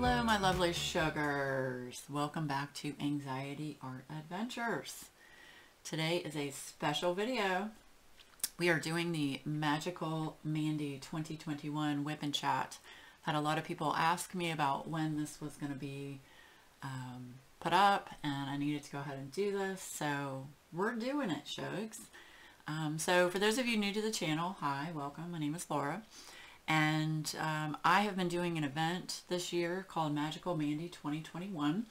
Hello, my lovely sugars. Welcome back to Anxiety Art Adventures. Today is a special video. We are doing the Magical Mandie 2021 WIP and Chat. Had a lot of people ask me about when this was going to be put up, and I needed to go ahead and do this, so we're doing it, shugs. So for those of you new to the channel, hi, welcome. My name is Laura. And I have been doing an event this year called Magical Mandie 2021,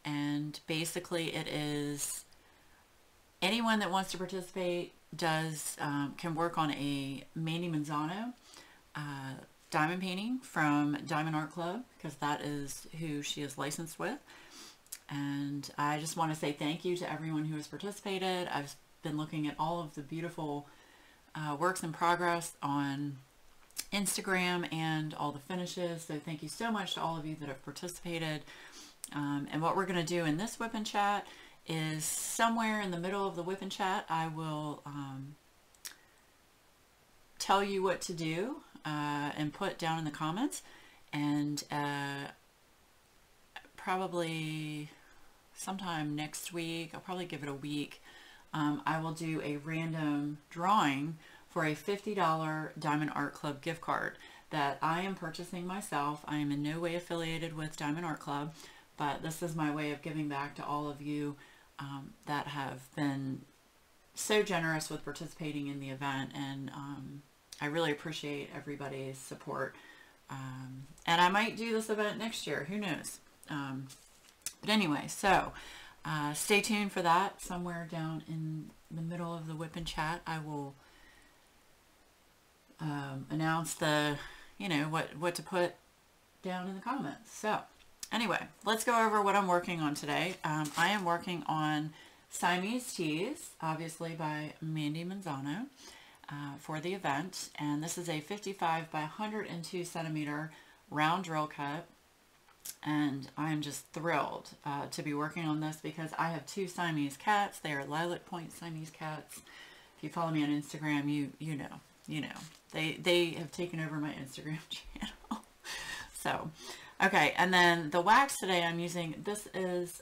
and basically it is anyone that wants to participate can work on a Mandie Manzano diamond painting from Diamond Art Club, because that is who she is licensed with. And I just want to say thank you to everyone who has participated. I've been looking at all of the beautiful works in progress on Instagram and all the finishes, so thank you so much to all of you that have participated. And what we're going to do in this WIP and Chat is somewhere in the middle of the WIP and Chat I will tell you what to do and put down in the comments, and probably sometime next week, I'll probably give it a week, I will do a random drawing for a $50 Diamond Art Club gift card that I am purchasing myself. I am in no way affiliated with Diamond Art Club, but this is my way of giving back to all of you that have been so generous with participating in the event, and I really appreciate everybody's support. And I might do this event next year, who knows. But anyway, so stay tuned for that. Somewhere down in the middle of the WIP and Chat, I will announce the, what to put down in the comments. So anyway, let's go over what I'm working on today. I am working on Siamese Teas, obviously by Mandie Manzano, for the event, and this is a 55 by 102 centimeter round drill cut, and I am just thrilled to be working on this because I have two Siamese cats. They are lilac point Siamese cats. If you follow me on Instagram, you know. They have taken over my Instagram channel. So, okay, and then the wax today I'm using, this is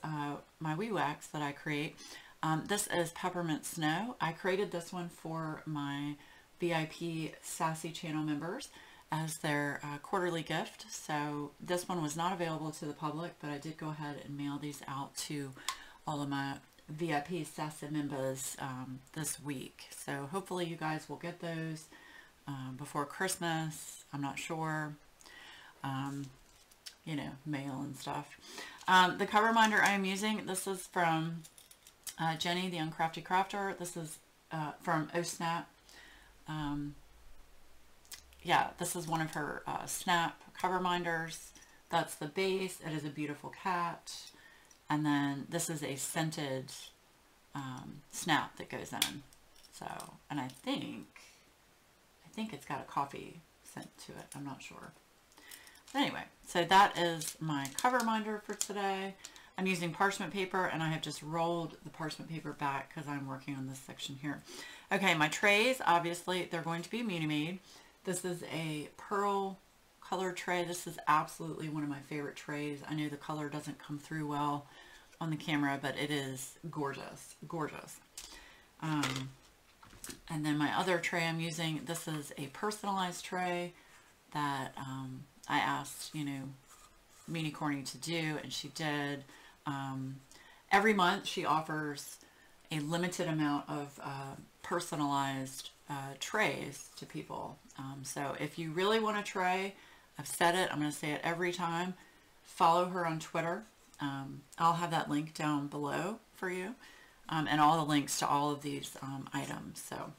my wee wax that I create. This is Peppermint Snow. I created this one for my VIP Sassy channel members as their quarterly gift. So this one was not available to the public, but I did go ahead and mail these out to all of my VIP Sassy members this week. So hopefully you guys will get those before Christmas. I'm not sure. Mail and stuff. The cover reminder I am using, this is from Jenny, the Uncrafty Crafter. This is from Oh Snap. Yeah, this is one of her Snap cover minders. That's the base. It is a beautiful cat. And then this is a scented snap that goes in. So, and I think it's got a coffee scent to it. I'm not sure. But anyway, so that is my cover reminder for today. I'm using parchment paper, and I have just rolled the parchment paper back because I'm working on this section here. Okay, my trays, obviously, they're going to be Muni Made. This is a pearl color tray. This is absolutely one of my favorite trays. I know the color doesn't come through well on the camera, but it is gorgeous, gorgeous. And then my other tray I'm using, this is a personalized tray that I asked, Meanie Corny to do, and she did. Every month she offers a limited amount of personalized trays to people. So if you really want a tray, I've said it, I'm going to say it every time, follow her on Twitter. I'll have that link down below for you, and all the links to all of these items. So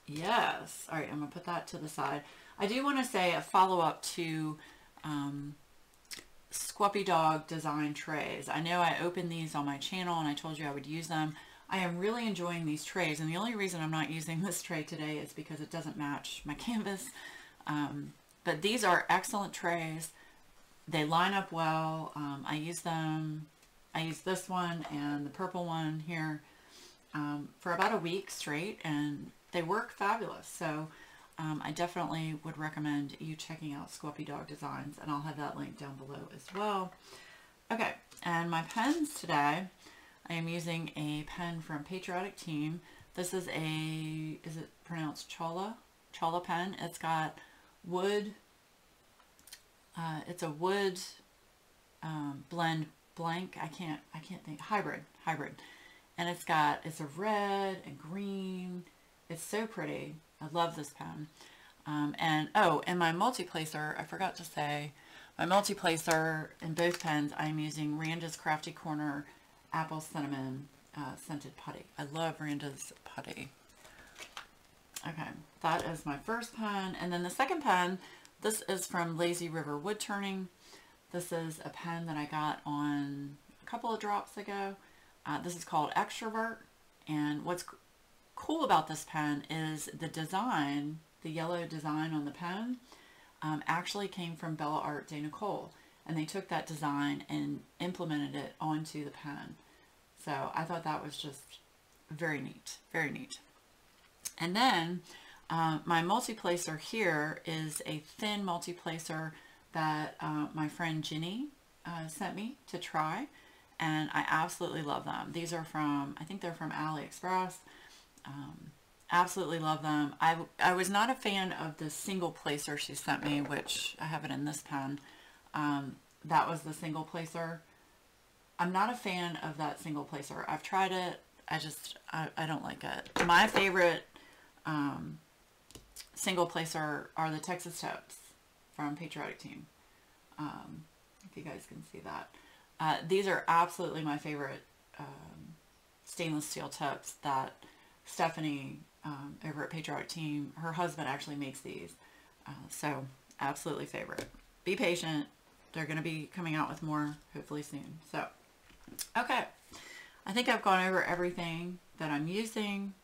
yes, all right, I'm going to put that to the side. I do want to say a follow-up to Squuppy Dog design trays. I know I opened these on my channel and I told you I would use them. I am really enjoying these trays, and the only reason I'm not using this tray today is because it doesn't match my canvas. But these are excellent trays. They line up well. I use them. I use this one and the purple one here for about a week straight, and they work fabulous. So I definitely would recommend you checking out Squuppy Dog Designs, and I'll have that link down below as well. Okay, and my pens today, I am using a pen from Patriotic Team. This is a, is it pronounced Chola? Chola pen. It's got wood, it's a wood blend blank. I can't think, hybrid. And it's a red and green. It's so pretty. I love this pen. And my multi-placer, I forgot to say, my multi-placer in both pens, I'm using Randa's Crafty Corner Apple Cinnamon Scented Putty. I love Randa's putty. Okay, that is my first pen. And then the second pen, this is from Lazy River Wood Turning. This is a pen that I got on a couple of drops ago. This is called Extrovert. And what's cool about this pen is the design, the yellow design on the pen, actually came from Bella Art de Nicole. And they took that design and implemented it onto the pen. So I thought that was just very neat, very neat. And then my multi-placer here is a thin multi-placer that my friend Ginny sent me to try, and I absolutely love them. These are from, I think they're from AliExpress. Absolutely love them. I was not a fan of the single placer she sent me, which I have it in this pen. That was the single placer. I'm not a fan of that single placer. I've tried it. I don't like it. My favorite single placer are the Texas Tips from Patriotic Team. If you guys can see that. These are absolutely my favorite stainless steel tips that Stephanie over at Patriotic Team, her husband actually makes these. So absolutely favorite. Be patient. They're going to be coming out with more hopefully soon. So, okay. I think I've gone over everything that I'm using.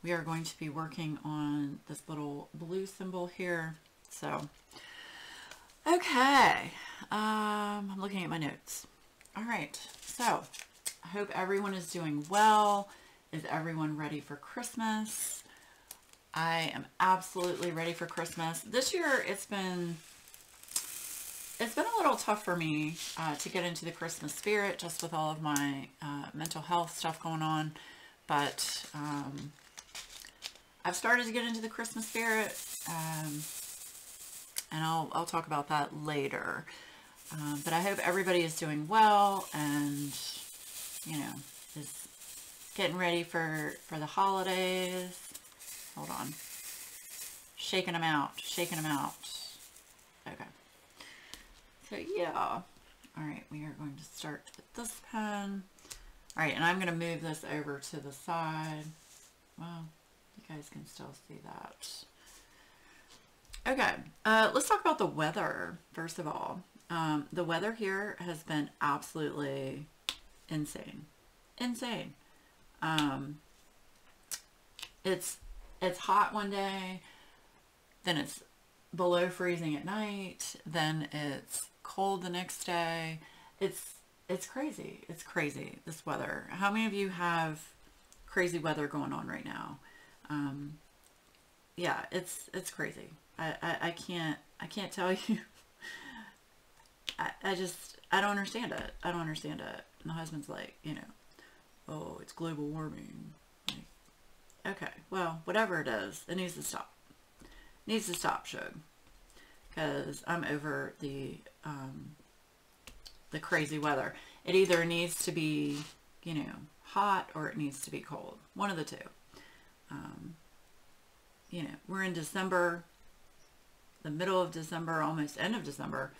We are going to be working on this little blue symbol here. So, okay. I'm looking at my notes. All right. So, I hope everyone is doing well. Is everyone ready for Christmas? I am absolutely ready for Christmas. This year, it's been a little tough for me to get into the Christmas spirit, just with all of my mental health stuff going on. But I've started to get into the Christmas spirit, and I'll talk about that later. But I hope everybody is doing well and, you know, is getting ready for the holidays. Hold on. Shaking them out. Okay. So yeah, all right, we are going to start with this pen. All right, and I'm going to move this over to the side. Well, you guys can still see that. Okay, let's talk about the weather, first of all. The weather here has been absolutely insane. Insane. It's hot one day, then it's below freezing at night, then it's cold the next day. It's crazy. It's crazy, this weather. How many of you have crazy weather going on right now? Yeah, it's crazy. I can't tell you. I don't understand it. I don't understand it. My husband's like, you know, oh, it's global warming. Like, okay, well, whatever it is, it needs to stop. It needs to stop, Shug. Because I'm over the crazy weather. It either needs to be, you know, hot or it needs to be cold. One of the two. You know, we're in December, the middle of December, almost end of December.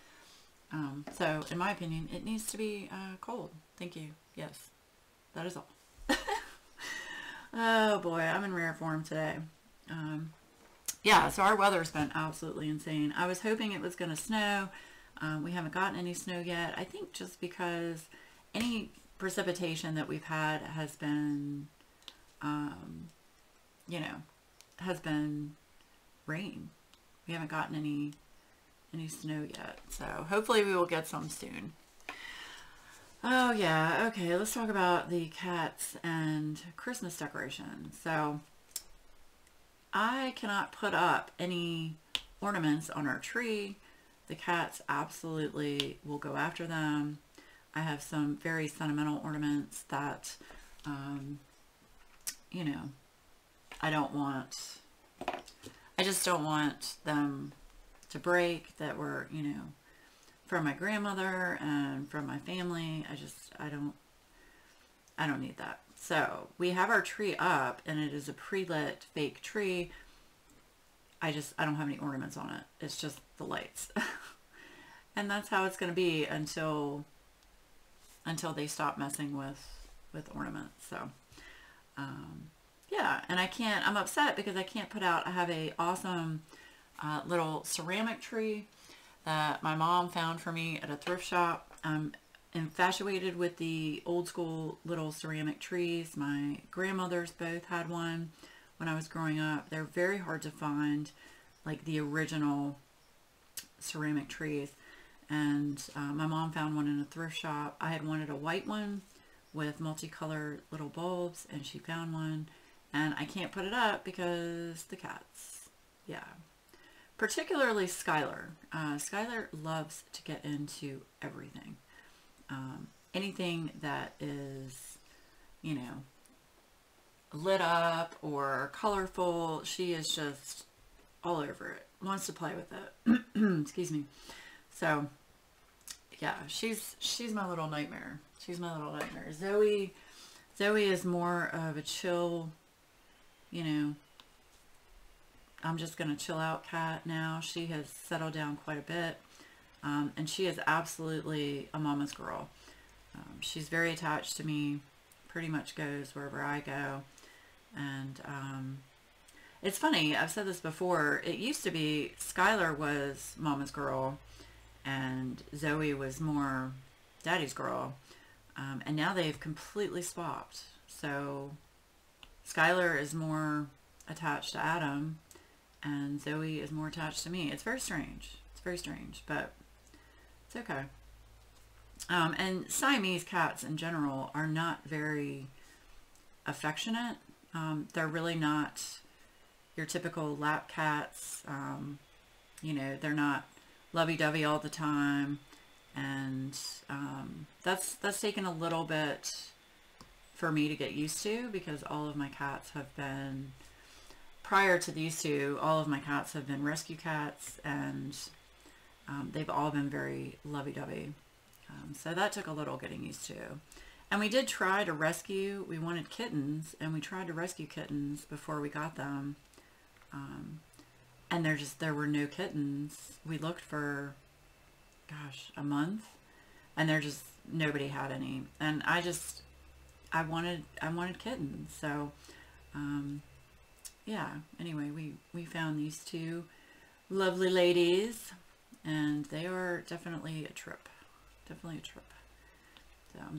So, in my opinion, it needs to be cold. Thank you. Yes, that is all. Oh boy, I'm in rare form today. Yeah, so our weather's been absolutely insane. I was hoping it was going to snow. We haven't gotten any snow yet. I think just because any precipitation that we've had has been, you know, has been rain. We haven't gotten any snow yet. So hopefully we will get some soon. Oh yeah, okay, let's talk about the cats and Christmas decorations. So I cannot put up any ornaments on our tree. The cats absolutely will go after them. I have some very sentimental ornaments that, you know, I just don't want them to break, that were, you know, from my grandmother and from my family. I don't need that. So we have our tree up, and it is a pre-lit fake tree. I don't have any ornaments on it. It's just the lights. And that's how it's going to be until they stop messing with ornaments. So, yeah, and I'm upset because I can't put out, I have a awesome little ceramic tree that my mom found for me at a thrift shop. I'm infatuated with the old school little ceramic trees. My grandmothers both had one when I was growing up. They're very hard to find, like the original ceramic trees. And my mom found one in a thrift shop. I had wanted a white one with multicolored little bulbs, and she found one. And I can't put it up because the cats. Yeah. Particularly Skylar. Skylar loves to get into everything. Anything that is, you know, lit up or colorful, she is just all over it. Wants to play with it. Excuse me. So, yeah, she's my little nightmare. She's my little nightmare. Zoe is more of a chill, you know, I'm just going to chill out cat now. She has settled down quite a bit. And she is absolutely a mama's girl. She's very attached to me, pretty much goes wherever I go. And it's funny, I've said this before, it used to be Skylar was mama's girl and Zoe was more daddy's girl. And now they've completely swapped. So Skylar is more attached to Adam and Zoe is more attached to me. It's very strange. It's very strange, but it's okay. And Siamese cats in general are not very affectionate. They're really not your typical lap cats. You know, they're not lovey-dovey all the time. And that's taken a little bit for me to get used to, because all of my cats have been, prior to these two, all of my cats have been rescue cats, and they've all been very lovey-dovey. So that took a little getting used to. And we did try to rescue, we wanted kittens, and we tried to rescue kittens before we got them. And there were no kittens. We looked for, gosh, a month, and nobody had any. And I wanted kittens. So, yeah, anyway, we found these two lovely ladies, and they are definitely a trip. Definitely a trip. So I'm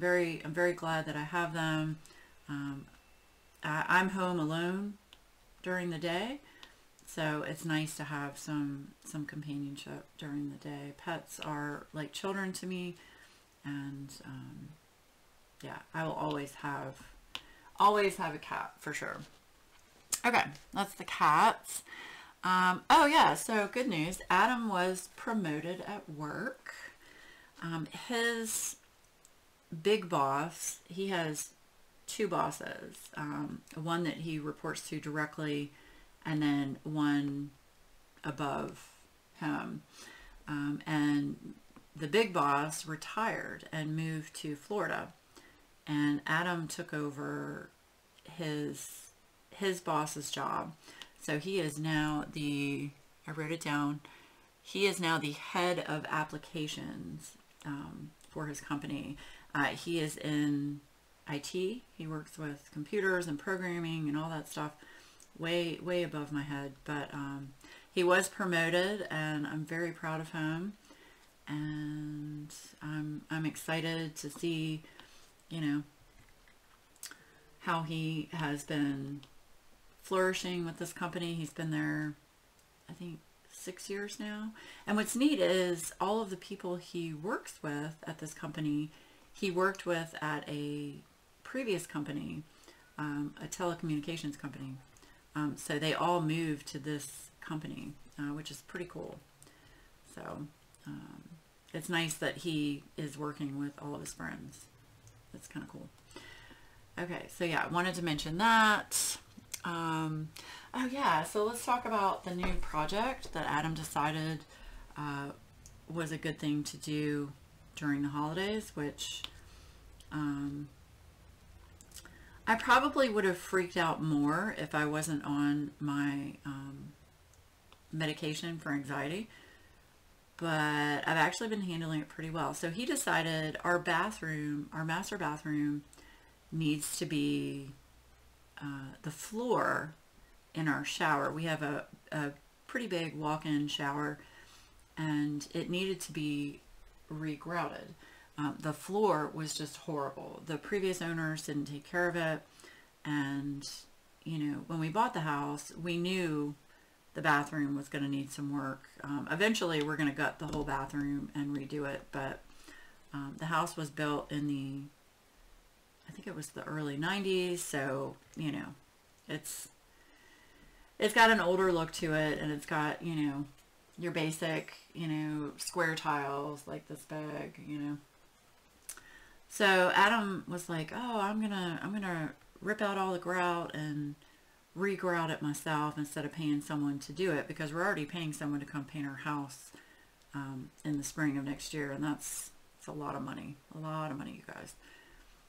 very glad that I have them. I'm home alone during the day, so it's nice to have some companionship during the day. Pets are like children to me, and yeah, I will always have a cat for sure. Okay, that's the cats. Oh yeah, so good news. Adam was promoted at work. His big boss, he has two bosses, one that he reports to directly, and then one above him. And the big boss retired and moved to Florida, and Adam took over his boss's job. So he is now I wrote it down, he is now the head of applications for his company. He is in IT. He works with computers and programming and all that stuff, way above my head. But he was promoted, and I'm very proud of him. And I'm excited to see, you know, how he has been flourishing with this company. He's been there, I think, 6 years now. And what's neat is all of the people he works with at this company, he worked with at a previous company, a telecommunications company. So they all moved to this company, which is pretty cool. So it's nice that he is working with all of his friends. That's kind of cool. Okay, so yeah, I wanted to mention that. Oh yeah, so let's talk about the new project that Adam decided was a good thing to do during the holidays, which I probably would have freaked out more if I wasn't on my medication for anxiety, but I've actually been handling it pretty well. So he decided our bathroom, our master bathroom, needs to be the floor in our shower. We have a pretty big walk-in shower, and it needed to be regrouted. The floor was just horrible. The previous owners didn't take care of it, and you know, when we bought the house, we knew the bathroom was going to need some work. Eventually we're going to gut the whole bathroom and redo it, but the house was built in the, I think it was the early 90s, so you know, it's got an older look to it, and it's got, you know, your basic, you know, square tiles like this big, you know. So Adam was like, oh, I'm gonna rip out all the grout and re-grout it myself instead of paying someone to do it, because we're already paying someone to come paint our house in the spring of next year, and it's a lot of money, you guys.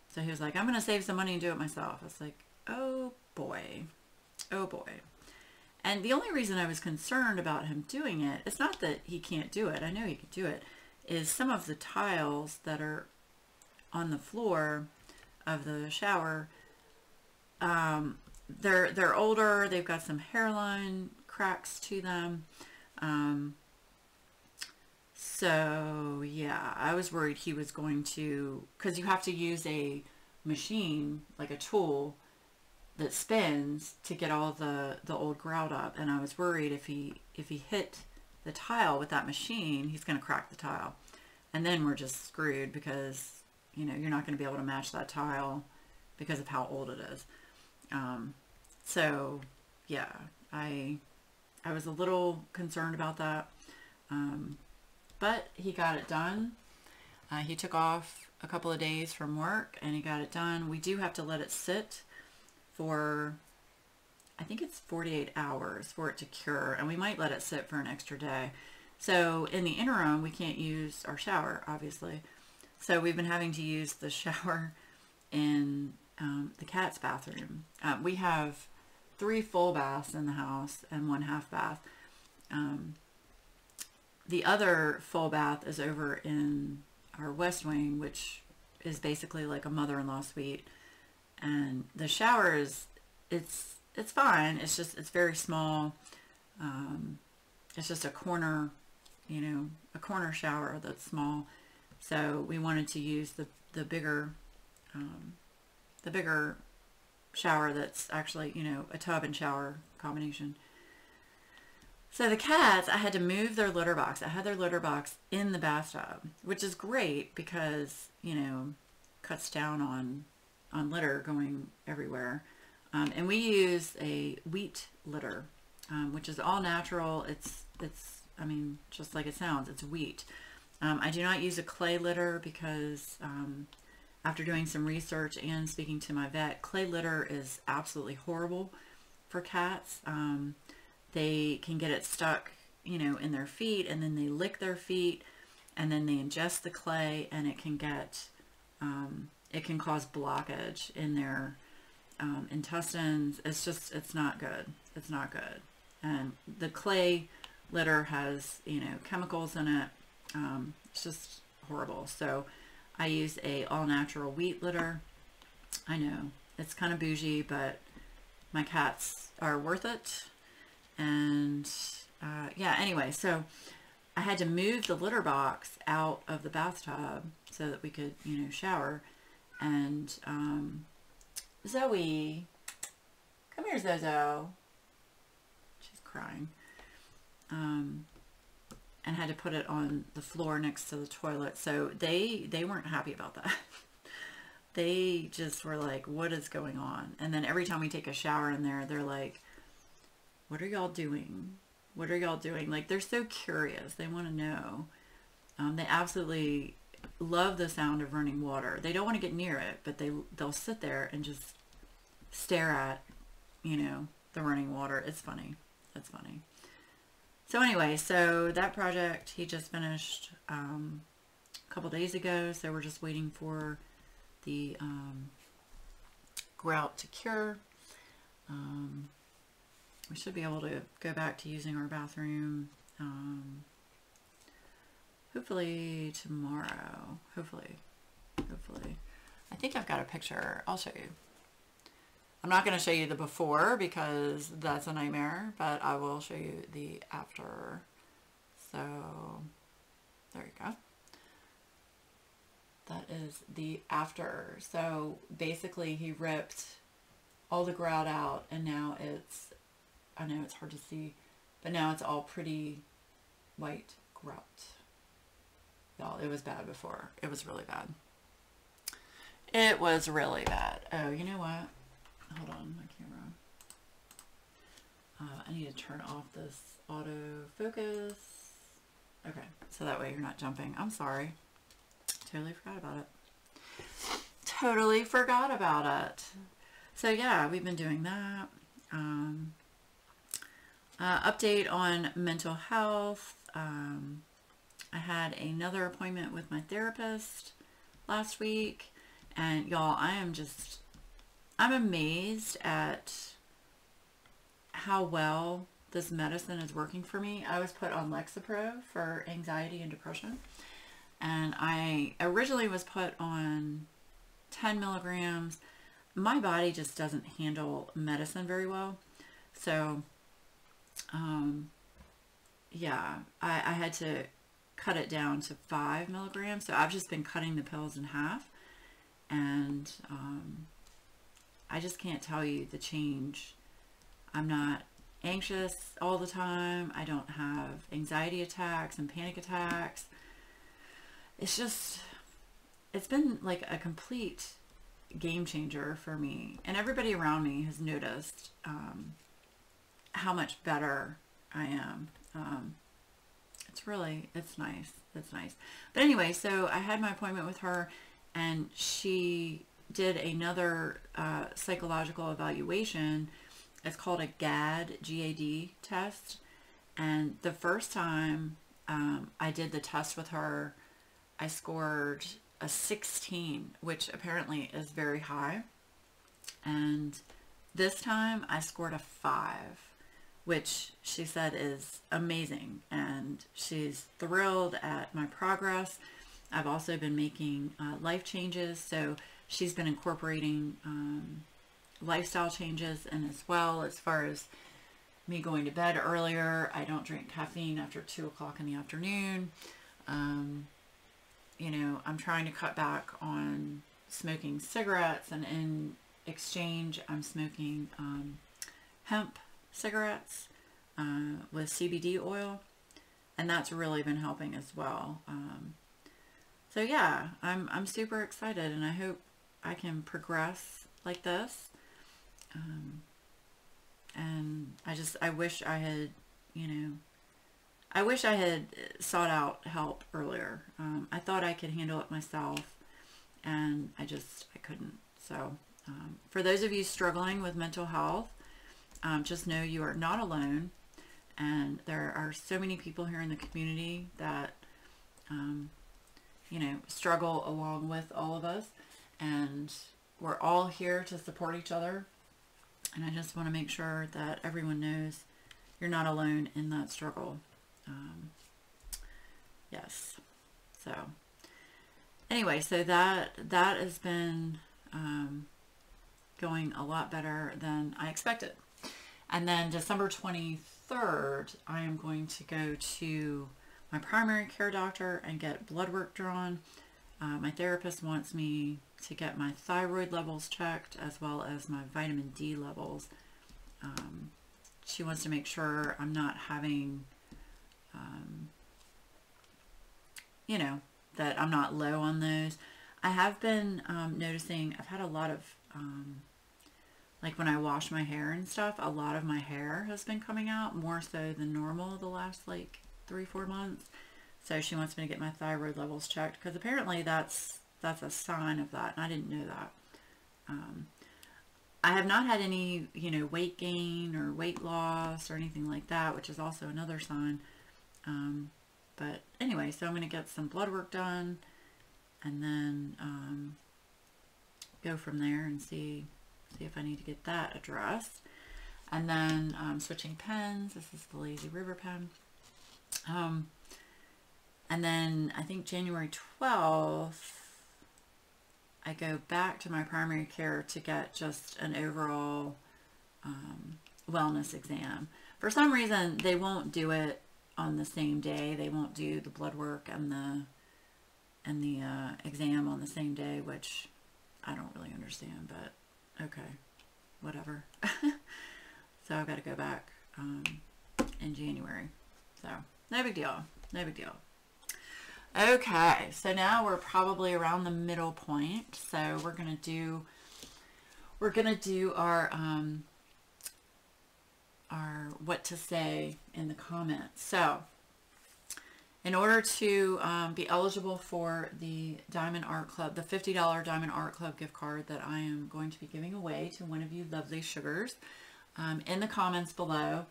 So he was like, I'm gonna save some money and do it myself. I was like, oh boy, oh boy. And the only reason I was concerned about him doing it, it's not that he can't do it, I know he can do it, is some of the tiles that are on the floor of the shower, they're older, they've got some hairline cracks to them. So yeah, I was worried he was going to, because you have to use a machine, like a tool that spins to get all the old grout up, and I was worried if he hit the tile with that machine, he's going to crack the tile, and then we're just screwed, because you know, you're not going to be able to match that tile because of how old it is. So yeah, I was a little concerned about that, but he got it done. He took off a couple of days from work and he got it done. We do have to let it sit for, I think it's 48 hours for it to cure, and we might let it sit for an extra day. So in the interim, we can't use our shower, obviously. So we've been having to use the shower in the cat's bathroom. We have 3 full baths in the house and 1 half bath. The other full bath is over in our west wing, which is basically like a mother-in-law suite. And the shower is, it's fine. It's just, it's very small. It's just a corner, you know, a corner shower that's small. So we wanted to use the bigger shower that's actually, you know, a tub and shower combination. So the cats, I had to move their litter box. I had their litter box in the bathtub, which is great because, you know, cuts down on litter going everywhere. And we use a wheat litter, which is all natural. It's I mean, just like it sounds, it's wheat. I do not use a clay litter because after doing some research and speaking to my vet, clay litter is absolutely horrible for cats. They can get it stuck, you know, in their feet, and then they lick their feet, and then they ingest the clay, and it can get, it can cause blockage in their intestines. It's just, it's not good. It's not good. And the clay litter has, you know, chemicals in it. It's just horrible. So I use a all-natural wheat litter. I know it's kind of bougie, but my cats are worth it. And yeah, anyway, so I had to move the litter box out of the bathtub so that we could, you know, shower. And Zoe, come here, Zozo. She's crying. And had to put it on the floor next to the toilet. So they weren't happy about that. They just were like, what is going on? And then every time we take a shower in there, they're like, what are y'all doing? What are y'all doing? Like, they're so curious. They want to know. They absolutely love the sound of running water. They don't want to get near it, but they'll sit there and just stare at, you know, the running water. It's funny. It's funny. So anyway, so that project he just finished a couple days ago. So we're just waiting for the grout to cure. We should be able to go back to using our bathroom hopefully tomorrow. Hopefully. I think I've got a picture. I'll show you. I'm not going to show you the before because that's a nightmare, but I will show you the after. So there you go. That is the after. So basically he ripped all the grout out, and now it's, I know it's hard to see, but now it's all pretty white grout. Y'all, it was bad before. It was really bad. It was really bad. Oh, you know what? Hold on, my camera. I need to turn off this autofocus. Okay, so that way you're not jumping. I'm sorry. Totally forgot about it. Totally forgot about it. So yeah, we've been doing that. Update on mental health. I had another appointment with my therapist last week, and y'all, I'm amazed at how well this medicine is working for me. I was put on Lexapro for anxiety and depression, and I originally was put on 10 milligrams. My body just doesn't handle medicine very well. So, yeah, I had to cut it down to 5 milligrams. So I've just been cutting the pills in half, and I just can't tell you the change. I'm not anxious all the time. I don't have anxiety attacks and panic attacks. It's been like a complete game changer for me. And everybody around me has noticed how much better I am. It's nice. It's nice. But anyway, so I had my appointment with her, and she did another psychological evaluation. It's called a GAD test. And the first time I did the test with her, I scored a 16, which apparently is very high. And this time I scored a 5, which she said is amazing. And she's thrilled at my progress. I've also been making life changes. So she's been incorporating lifestyle changes, and as well, as far as me going to bed earlier, I don't drink caffeine after 2 o'clock in the afternoon. You know, I'm trying to cut back on smoking cigarettes, and in exchange, I'm smoking hemp cigarettes with CBD oil, and that's really been helping as well. So yeah, I'm super excited, and I hope I can progress like this. And I wish I had, I wish I had sought out help earlier. I thought I could handle it myself, and I couldn't. So, for those of you struggling with mental health, just know you are not alone, and there are so many people here in the community that, struggle along with all of us, and we're all here to support each other. And I just want to make sure that everyone knows you're not alone in that struggle. Yes. So anyway, so that has been going a lot better than I expected. And then December 23rd, I am going to go to my primary care doctor and get blood work drawn. My therapist wants me to get my thyroid levels checked, as well as my vitamin D levels. She wants to make sure I'm not having, that I'm not low on those. I have been noticing I've had a lot of like when I wash my hair and stuff, a lot of my hair has been coming out more so than normal the last like 3-4 months. So she wants me to get my thyroid levels checked, because apparently that's a sign of that, and I didn't know that. I have not had any, weight gain or weight loss or anything like that, which is also another sign. But anyway, so I'm going to get some blood work done, and then go from there and see if I need to get that addressed. And then switching pens. This is the Lazy River pen. And then I think January 12th, I go back to my primary care to get just an overall wellness exam. For some reason, they won't do it on the same day. They won't do the blood work and the exam on the same day, which I don't really understand, but okay, whatever. So I've got to go back in January. So no big deal. No big deal. Okay, so now we're probably around the middle point. So we're gonna do our what to say in the comments. So in order to be eligible for the Diamond Art Club, the $50 Diamond Art Club gift card that I am going to be giving away to one of you lovely sugars, in the comments below,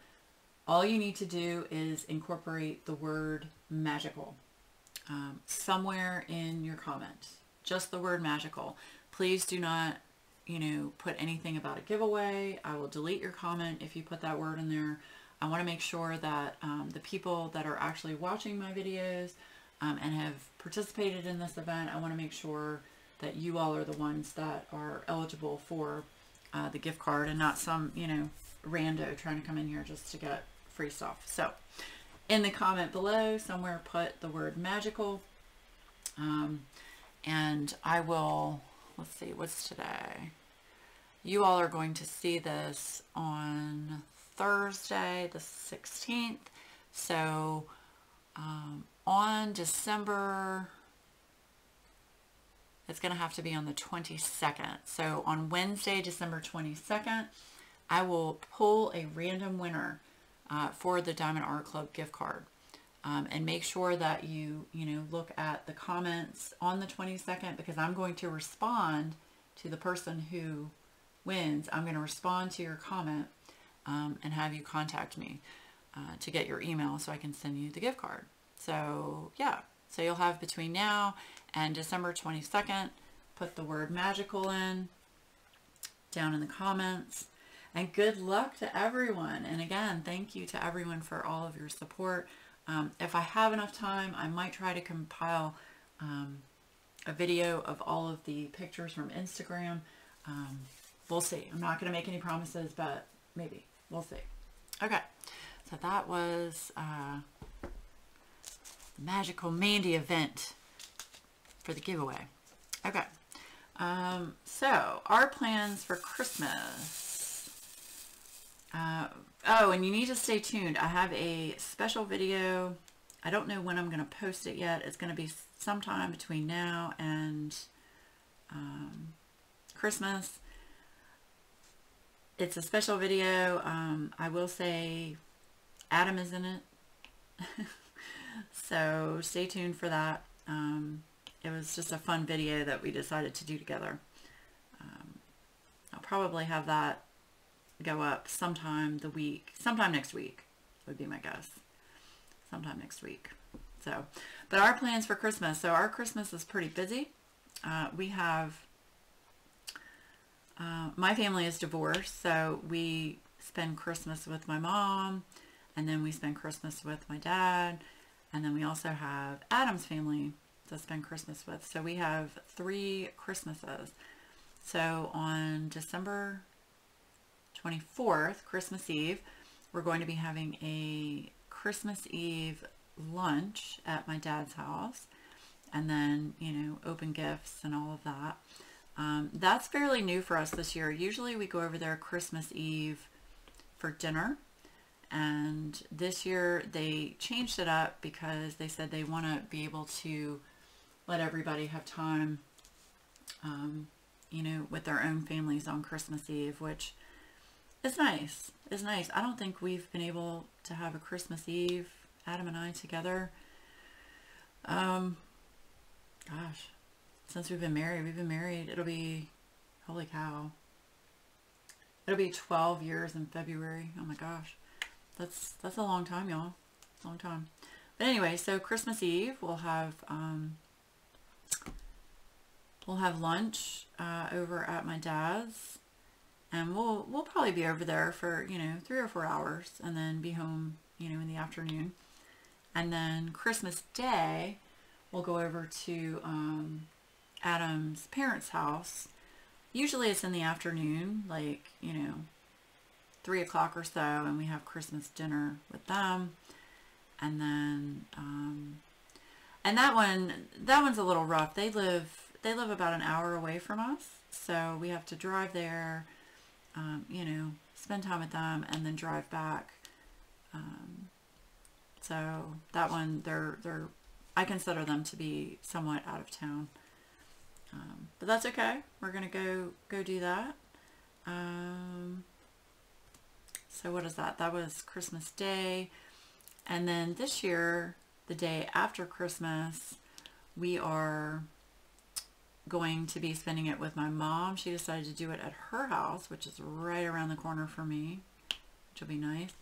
all you need to do is incorporate the word magical somewhere in your comment. Just the word magical. Please do not, put anything about a giveaway. I will delete your comment if you put that word in there. I want to make sure that the people that are actually watching my videos and have participated in this event, I want to make sure that you all are the ones that are eligible for the gift card, and not some, rando trying to come in here just to get free stuff. So in the comment below, somewhere put the word magical, and I will, let's see, what's today? You all are going to see this on Thursday the 16th. So on December, it's going to have to be on the 22nd. So on Wednesday, December 22nd, I will pull a random winner for the Diamond Art Club gift card. And make sure that you look at the comments on the 22nd, because I'm going to respond to the person who wins. I'm going to respond to your comment and have you contact me to get your email so I can send you the gift card. So yeah, so you'll have between now and December 22nd, put the word magical in down in the comments. And good luck to everyone. And again, thank you to everyone for all of your support. If I have enough time, I might try to compile a video of all of the pictures from Instagram. We'll see. I'm not going to make any promises, but maybe. We'll see. Okay. So that was the Magical Mandie event for the giveaway. Okay. So our plans for Christmas. Oh, and you need to stay tuned. I have a special video. I don't know when I'm going to post it yet. It's going to be sometime between now and Christmas. It's a special video. I will say Adam is in it. So stay tuned for that. It was just a fun video that we decided to do together. I'll probably have that go up sometime next week would be my guess. Sometime next week. So, but our plans for Christmas. So our Christmas is pretty busy. We have, my family is divorced, so we spend Christmas with my mom, and then we spend Christmas with my dad, and then we also have Adam's family to spend Christmas with. So we have 3 Christmases. So on December 24th, Christmas Eve, we're going to be having a Christmas Eve lunch at my dad's house, and then, open gifts and all of that. That's fairly new for us this year. Usually we go over there Christmas Eve for dinner, and this year they changed it up because they said they want to be able to let everybody have time, with their own families on Christmas Eve, which It's nice. It's nice. I don't think we've been able to have a Christmas Eve, Adam and I together. Um, Gosh, since we've been married, it'll be, holy cow, it'll be 12 years in February. Oh my gosh. That's a long time, y'all. Long time. But anyway, so Christmas Eve we'll have lunch over at my dad's, and we'll probably be over there for, 3 or 4 hours, and then be home, in the afternoon. And then Christmas Day, we'll go over to Adam's parents' house. Usually it's in the afternoon, like, 3 o'clock or so, and we have Christmas dinner with them. And then, and that one's a little rough. They live about an hour away from us, so we have to drive there, spend time with them, and then drive back. So that one, I consider them to be somewhat out of town, but that's okay. We're gonna go do that. So what is that? That was Christmas Day. And then this year, the day after Christmas, we are going to be spending it with my mom. She decided to do it at her house, which is right around the corner for me, which will be nice.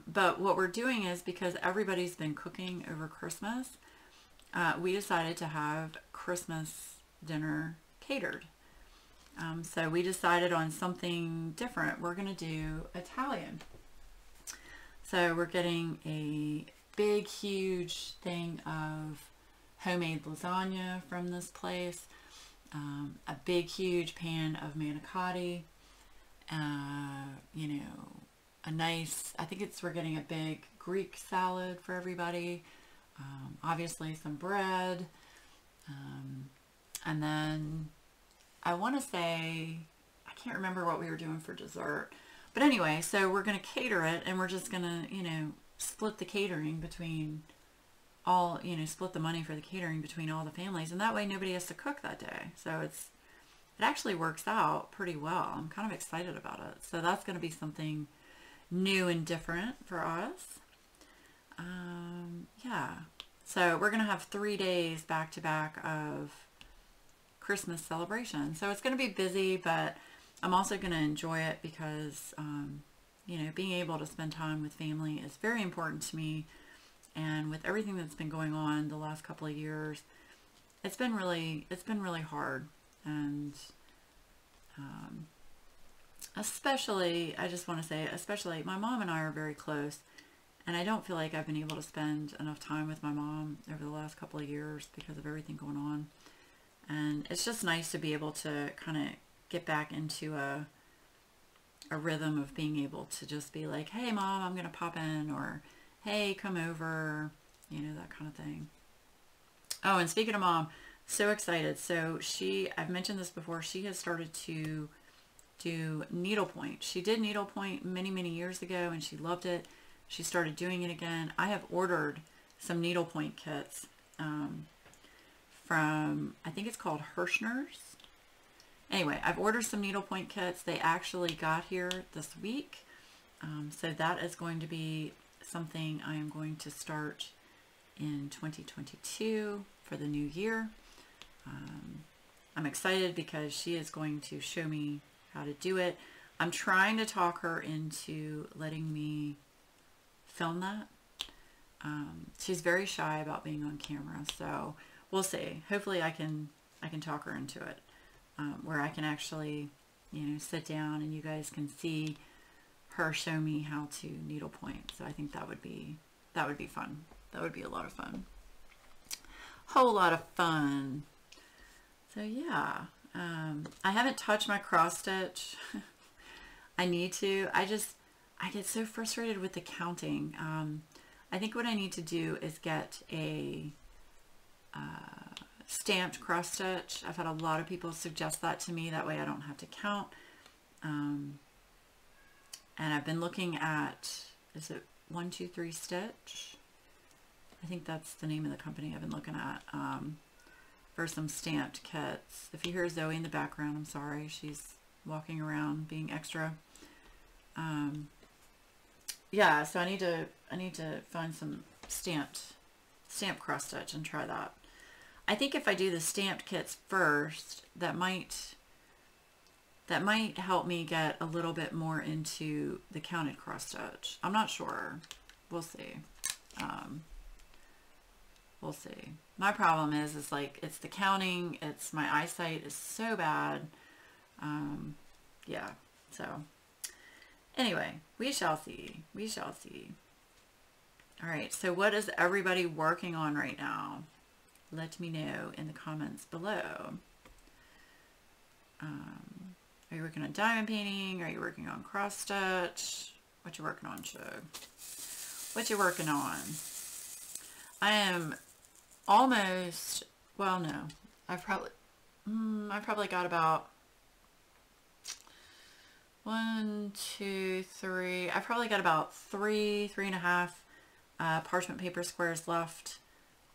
But what we're doing is, because everybody's been cooking over Christmas, we decided to have Christmas dinner catered. So we decided on something different. We're going to do Italian. So we're getting a big, huge thing of homemade lasagna from this place, a big, huge pan of manicotti, a nice, I think we're getting a big Greek salad for everybody, obviously some bread, and then I want to say, I can't remember what we were doing for dessert. But anyway, so we're going to cater it, and we're just going to, split the catering between all, split the money for the catering between all the families. And that way nobody has to cook that day. So it actually works out pretty well. I'm kind of excited about it. So that's going to be something new and different for us. Yeah. So we're going to have 3 days back to back of Christmas celebration. So it's going to be busy, but I'm also going to enjoy it because, being able to spend time with family is very important to me. And with everything that's been going on the last couple of years, it's been really hard. And especially, I just want to say, especially my mom and I are very close. And I don't feel like I've been able to spend enough time with my mom over the last couple of years because of everything going on. And it's just nice to be able to kind of get back into a rhythm of being able to just be like, hey mom, I'm going to pop in, or hey, come over, that kind of thing. Oh, and speaking of mom, so excited. So I've mentioned this before, she has started to do needlepoint. She did needlepoint many, many years ago and she loved it. She started doing it again. I have ordered some needlepoint kits from, I think it's called Hirschner's. Anyway, I've ordered some needlepoint kits. They actually got here this week. So that is going to be something I am going to start in 2022 for the new year. I'm excited because she is going to show me how to do it. I'm trying to talk her into letting me film that. She's very shy about being on camera, so we'll see. Hopefully I can talk her into it, where I can actually, sit down and you guys can see her show me how to needlepoint. So I think that would be fun. That would be a lot of fun. Whole lot of fun. So yeah, I haven't touched my cross stitch. I need to. I get so frustrated with the counting. I think what I need to do is get a stamped cross stitch. I've had a lot of people suggest that to me. That way I don't have to count. And I've been looking at, is it 1, 2, 3 Stitch? I think that's the name of the company I've been looking at for some stamped kits. If you hear Zoe in the background, I'm sorry. She's walking around being extra. Yeah, so I need to find some stamp cross stitch and try that. I think if I do the stamped kits first, that might help me get a little bit more into the counted cross stitch. I'm not sure. We'll see. We'll see. My problem is like, it's the counting. It's my eyesight is so bad. Yeah. So anyway, we shall see. We shall see. All right. So what is everybody working on right now? Let me know in the comments below. Are you working on diamond painting? Are you working on cross stitch? What you working on, Shug? What you working on? I am almost, well, no, I've probably got about 1, 2, 3. I've probably got about 3.5 parchment paper squares left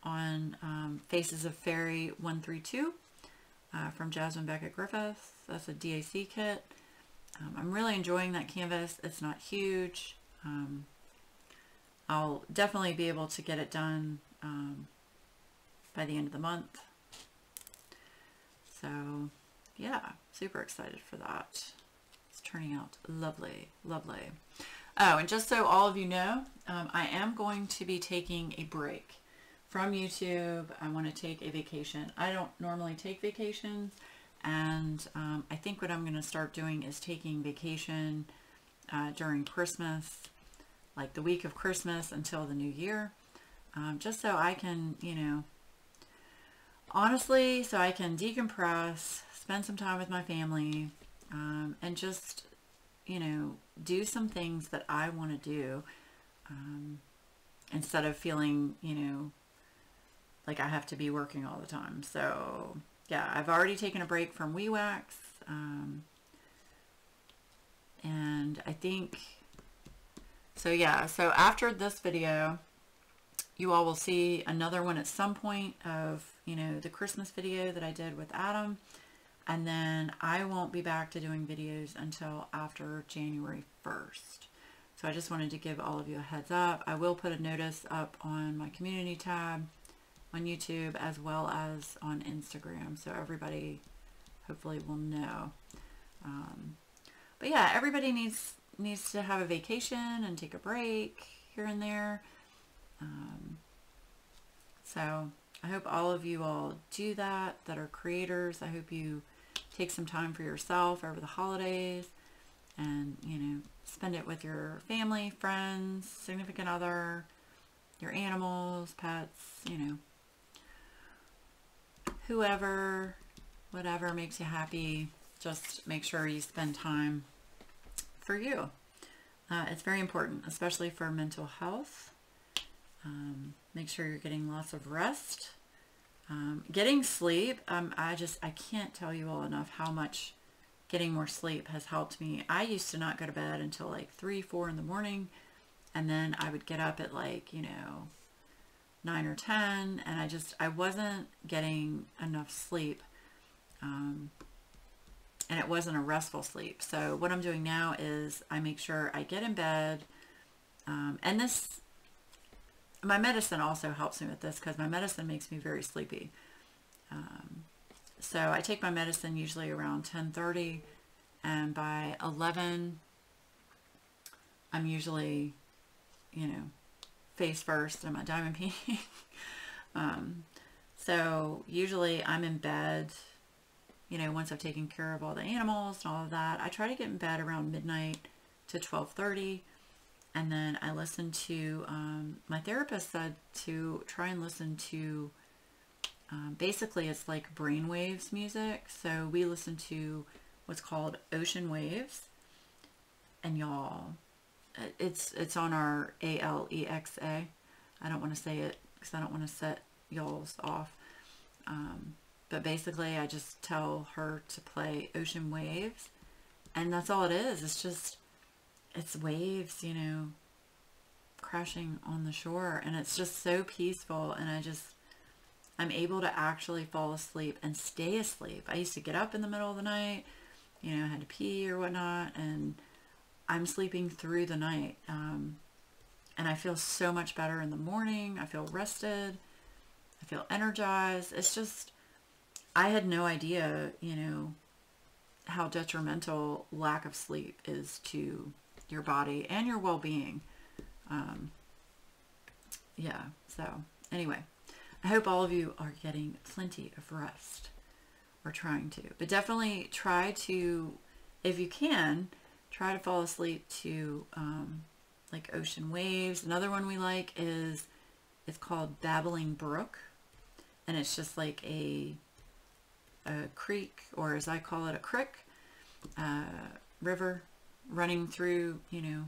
on Faces of Fairy 132 from Jasmine Beckett Griffiths. That's a DAC kit. I'm really enjoying that canvas. It's not huge. I'll definitely be able to get it done by the end of the month. So yeah, super excited for that. It's turning out lovely, lovely. Oh, and just so all of you know, I am going to be taking a break from YouTube. I want to take a vacation. I don't normally take vacations, and I think what I'm going to start doing is taking vacation during Christmas, like the week of Christmas until the new year, just so I can, you know, honestly, so I can decompress, spend some time with my family, and just, you know, do some things that I want to do, instead of feeling, you know, like I have to be working all the time. So yeah, I've already taken a break from WIP, and I think, so yeah, so after this video, you all will see another one at some point of, you know, the Christmas video that I did with Adam. And then I won't be back to doing videos until after January 1st. So I just wanted to give all of you a heads up. I will put a notice up on my community tab on YouTube as well as on Instagram, so everybody hopefully will know. But yeah, everybody needs to have a vacation and take a break here and there. So I hope all of you all do that are creators. I hope you take some time for yourself over the holidays and, you know, spend it with your family, friends, significant other, your animals, pets, you know, whoever, whatever makes you happy. Just make sure you spend time for you. It's very important, especially for mental health. Make sure you're getting lots of rest. Getting sleep. I can't tell you all enough how much getting more sleep has helped me. I used to not go to bed until like 3, 4 in the morning. And then I would get up at like, you know, 9 or 10. And I wasn't getting enough sleep. And it wasn't a restful sleep. So what I'm doing now is I make sure I get in bed. And this, my medicine also helps me with this because my medicine makes me very sleepy. So I take my medicine usually around 10:30, and by 11, I'm usually, you know, face first in my diamond painting. So usually I'm in bed, you know, once I've taken care of all the animals and all of that. I try to get in bed around midnight to 12:30. And then I listen to, my therapist said to try and listen to, basically it's like brainwaves music. So we listen to what's called ocean waves. And y'all, it's on our ALEXA. I don't want to say it because I don't want to set y'all's off. But basically I just tell her to play ocean waves. And that's all it is. It's just, it's waves, you know, crashing on the shore, and it's just so peaceful, and I'm able to actually fall asleep and stay asleep. I used to get up in the middle of the night, you know, I had to pee or whatnot, and I'm sleeping through the night. And I feel so much better in the morning. I feel rested. I feel energized. It's just, I had no idea, you know, how detrimental lack of sleep is to your body and your well-being. Yeah, so anyway, I hope all of you are getting plenty of rest, or trying to. But definitely try to, if you can, try to fall asleep to like ocean waves. Another one we like is, it's called Babbling Brook, and it's just like a creek, or as I call it, a crick, river running through, you know,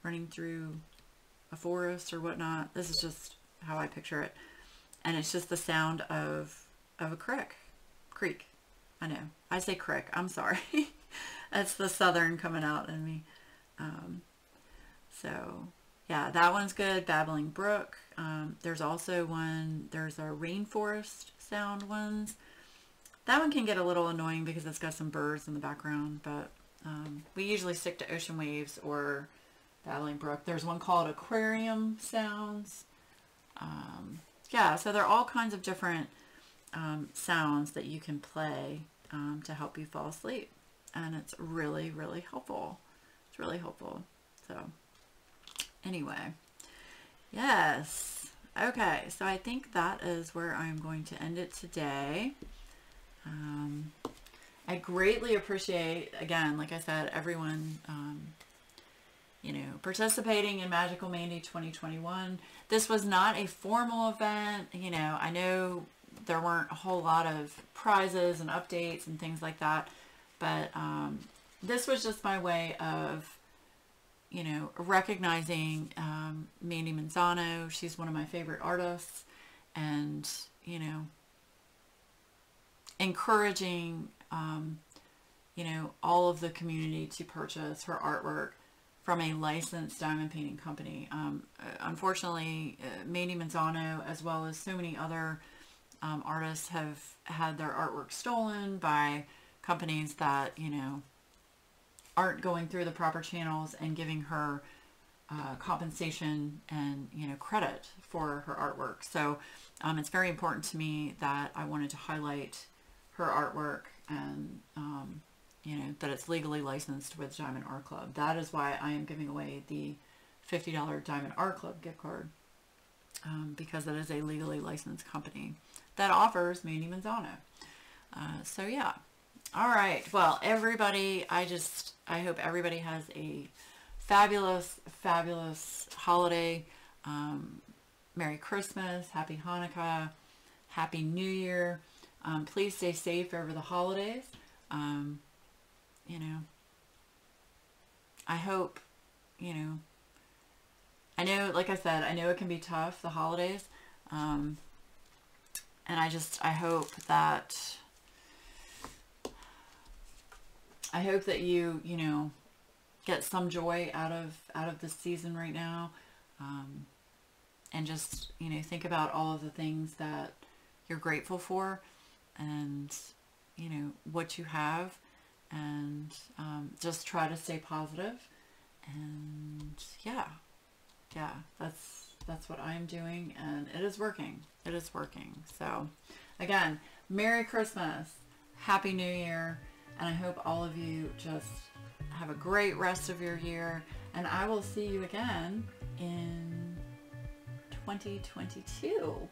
running through a forest or whatnot. This is just how I picture it. And it's just the sound of a creek. I know, I say crick, I'm sorry. That's the southern coming out in me. So yeah, that one's good. Babbling Brook. There's also one, there's our rainforest sound ones. That one can get a little annoying because it's got some birds in the background, but we usually stick to ocean waves or Babbling Brook. There's one called aquarium sounds. Yeah, so there are all kinds of different sounds that you can play to help you fall asleep. And it's really, really helpful. It's really helpful. So anyway, yes. Okay, so I think that is where I'm going to end it today. I greatly appreciate, again, like I said, everyone, you know, participating in Magical Mandie 2021. This was not a formal event. You know, I know there weren't a whole lot of prizes and updates and things like that, but this was just my way of, you know, recognizing Mandie Manzano. She's one of my favorite artists, and, you know, encouraging, you know, all of the community to purchase her artwork from a licensed diamond painting company. Unfortunately, Mandie Manzano, as well as so many other artists, have had their artwork stolen by companies that, you know, aren't going through the proper channels and giving her compensation and, you know, credit for her artwork. So it's very important to me that I wanted to highlight her artwork, and you know, that it's legally licensed with Diamond Art Club. That is why I am giving away the $50 Diamond Art Club gift card, because it is a legally licensed company that offers Mandie Manzano. So yeah. All right. Well, everybody, I hope everybody has a fabulous, fabulous holiday. Merry Christmas, Happy Hanukkah, Happy New Year. Please stay safe over the holidays. You know, I hope, you know, I know, like I said, I know it can be tough, the holidays. And I hope that, you know, get some joy out of this season right now. And just, you know, think about all of the things that you're grateful for, and, you know, what you have, and just try to stay positive. And yeah, that's what I'm doing, and it is working. It is working. So again, Merry Christmas, Happy New Year, and I hope all of you just have a great rest of your year, and I will see you again in 2022.